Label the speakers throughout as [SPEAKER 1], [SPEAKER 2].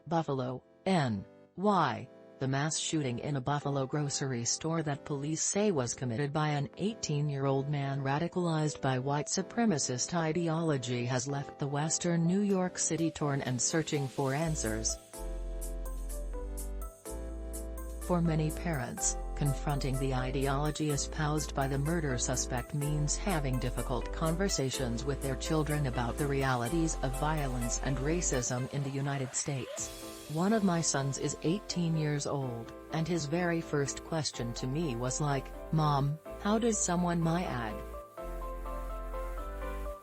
[SPEAKER 1] Buffalo, N.Y. The mass shooting in a Buffalo grocery store that police say was committed by an 18-year-old man radicalized by white supremacist ideology has left the western New York City torn and searching for answers. For many parents, confronting the ideology espoused by the murder suspect means having difficult conversations with their children about the realities of violence and racism in the United States. One of my sons is 18 years old, and his very first question to me was like, "Mom, how does someone my ag?"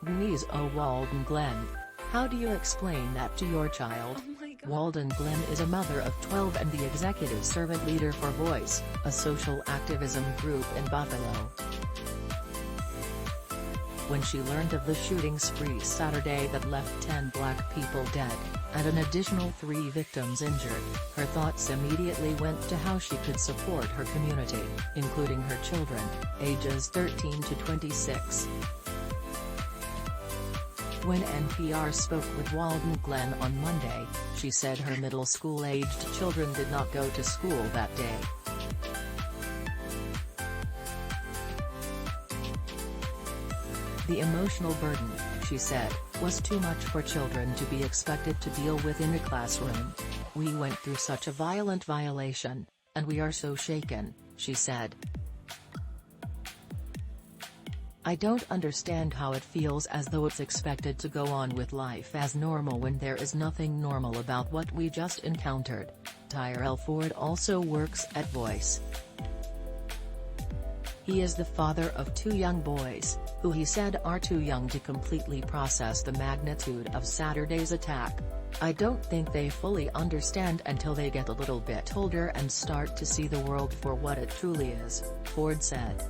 [SPEAKER 1] Denise O. Walden-Glenn. How do you explain that to your child? Walden-Glenn is a mother of 12 and the executive servant leader for Voice, a social activism group in Buffalo. When she learned of the shooting spree Saturday that left 10 black people dead, and an additional 3 victims injured, her thoughts immediately went to how she could support her community, including her children, ages 13 to 26. When NPR spoke with Walden-Glenn on Monday, she said her middle school-aged children did not go to school that day. The emotional burden, she said, was too much for children to be expected to deal with in a classroom. "We went through such a violent violation, and we are so shaken," she said. "I don't understand how it feels as though it's expected to go on with life as normal when there is nothing normal about what we just encountered." Tyrell Ford also works at Voice. He is the father of 2 young boys, who he said are too young to completely process the magnitude of Saturday's attack. "I don't think they fully understand until they get a little bit older and start to see the world for what it truly is," Ford said.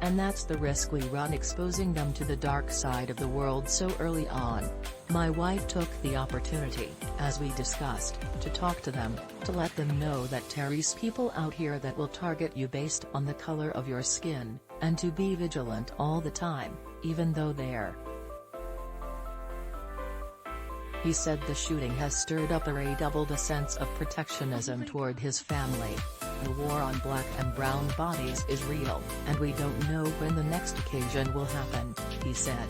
[SPEAKER 1] "And that's the risk we run, exposing them to the dark side of the world so early on. My wife took the opportunity, as we discussed, to talk to them, to let them know that there's people out here that will target you based on the color of your skin, and to be vigilant all the time, even though they're." He said the shooting has stirred up a redoubled sense of protectionism toward his family. "The war on black and brown bodies is real, and we don't know when the next occasion will happen," he said.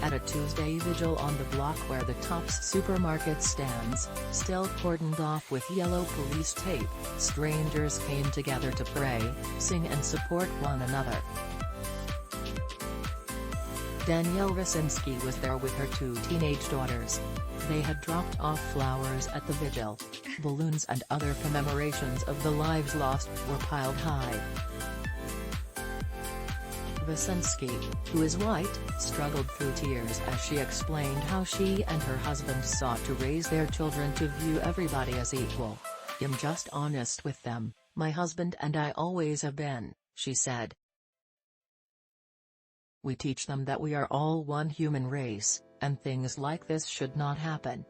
[SPEAKER 1] At a Tuesday vigil on the block where the Tops supermarket stands, still cordoned off with yellow police tape, strangers came together to pray, sing and support one another. Danielle Wisinski was there with her 2 teenage daughters. They had dropped off flowers at the vigil. Balloons and other commemorations of the lives lost were piled high. Wisinski, who is white, struggled through tears as she explained how she and her husband sought to raise their children to view everybody as equal. "I'm just honest with them, my husband and I always have been," she said. "We teach them that we are all one human race, and things like this should not happen."